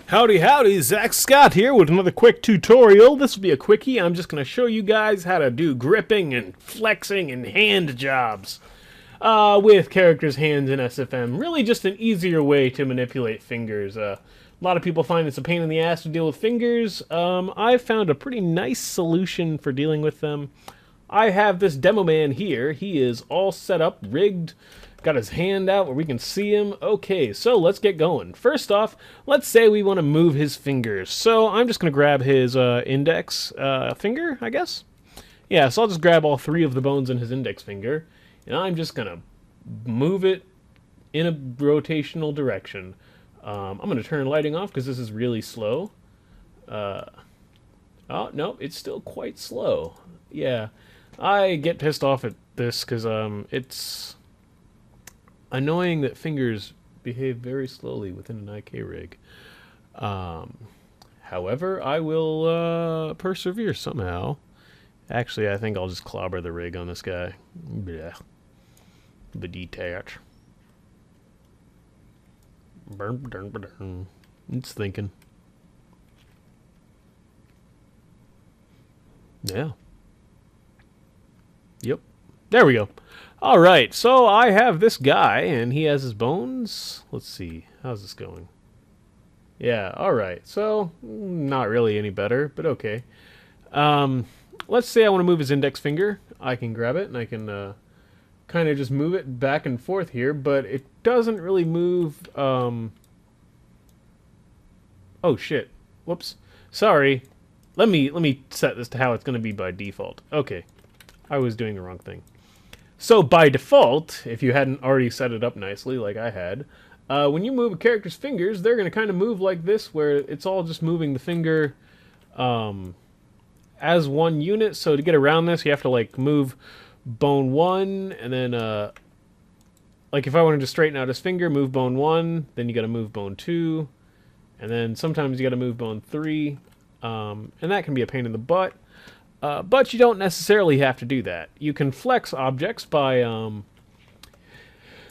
Howdy howdy, Zach Scott here with another quick tutorial. This will be a quickie. I'm just going to show you guys how to do gripping and flexing and hand jobs with characters' hands in SFM. Really just an easier way to manipulate fingers. A lot of people find it's a pain in the ass to deal with fingers. I've found a pretty nice solution for dealing with them. I have this demo man here. He is all set up, rigged, got his hand out where we can see him. Okay, so let's get going. First off, let's say we want to move his fingers. So I'm just going to grab his index finger, I guess. Yeah, so I'll just grab all three of the bones in his index finger, and I'm just going to move it in a rotational direction. I'm going to turn lighting off because this is really slow. Oh, no, it's still quite slow. Yeah, I get pissed off at this because it's annoying that fingers behave very slowly within an IK rig. However, I will persevere somehow. Actually, I think I'll just clobber the rig on this guy. Blech. The detach. It's thinking. Yeah. Yep. There we go. Alright, so I have this guy, and he has his bones. Let's see. How's this going? Yeah, alright. So, not really any better, but okay. Let's say I want to move his index finger. I can grab it, and I can kind of just move it back and forth here, but it doesn't really move... Oh, shit. Whoops. Sorry. Let me set this to how it's going to be by default. Okay. I was doing the wrong thing. So by default, if you hadn't already set it up nicely like I had, when you move a character's fingers, they're going to kind of move like this, where it's all just moving the finger as one unit. So to get around this, you have to like move bone 1, and then like if I wanted to straighten out his finger, move bone 1, then you got to move bone 2, and then sometimes you got to move bone 3, and that can be a pain in the butt. But you don't necessarily have to do that. You can flex objects by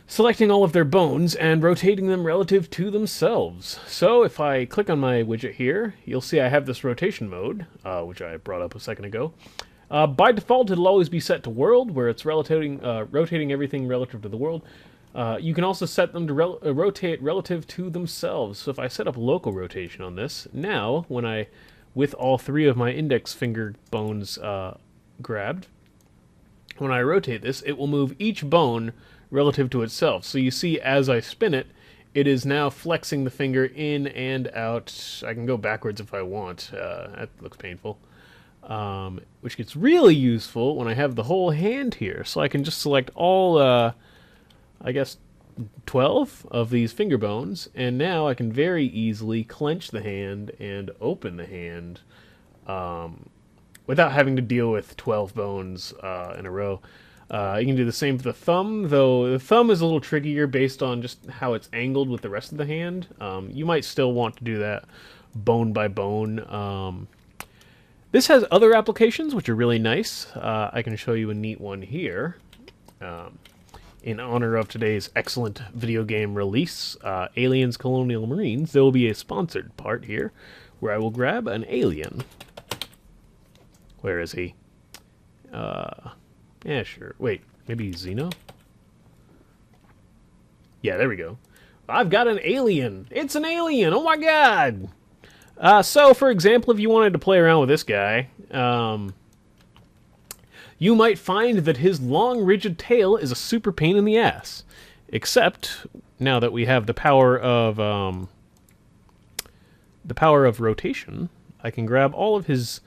selecting all of their bones and rotating them relative to themselves. So if I click on my widget here, you'll see I have this rotation mode, which I brought up a second ago. By default, it'll always be set to world, where it's rotating everything relative to the world. You can also set them to rotate relative to themselves. So if I set up local rotation on this, now when I with all three of my index finger bones grabbed, when I rotate this, it will move each bone relative to itself. So you see, as I spin it, it is now flexing the finger in and out. I can go backwards if I want. That looks painful. Which gets really useful when I have the whole hand here. So I can just select all, I guess, 12 of these finger bones, and now I can very easily clench the hand and open the hand without having to deal with 12 bones in a row. You can do the same for the thumb, though the thumb is a little trickier based on just how it's angled with the rest of the hand. You might still want to do that bone by bone. This has other applications which are really nice. I can show you a neat one here. In honor of today's excellent video game release, Aliens Colonial Marines, there will be a sponsored part here where I will grab an alien. Where is he? Yeah, sure. Wait, maybe Xeno? Yeah, there we go. I've got an alien! It's an alien! Oh my god! So, for example, if you wanted to play around with this guy, you might find that his long, rigid tail is a super pain in the ass. Except, now that we have the power of rotation, I can grab all of his,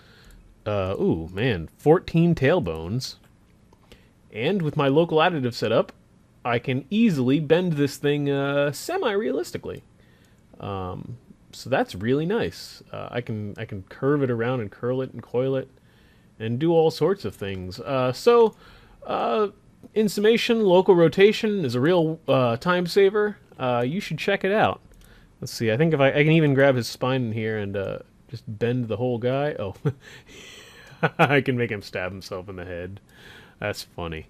14 tail bones, and with my local additive setup, I can easily bend this thing semi-realistically. So that's really nice. I can curve it around and curl it and coil it, and do all sorts of things. In summation, local rotation is a real time saver. You should check it out. Let's see, I think if I can even grab his spine in here and just bend the whole guy. Oh, I can make him stab himself in the head. That's funny.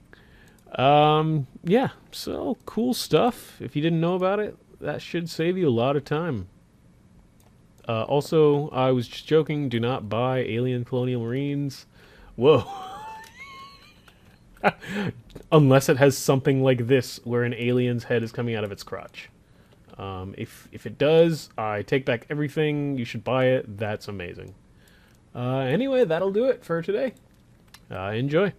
Yeah, so cool stuff. If you didn't know about it, that should save you a lot of time. Also, I was just joking. Do not buy alien colonial marines. Whoa. Unless it has something like this, where an alien's head is coming out of its crotch. If it does, I take back everything. You should buy it. That's amazing. Anyway, that'll do it for today. Enjoy.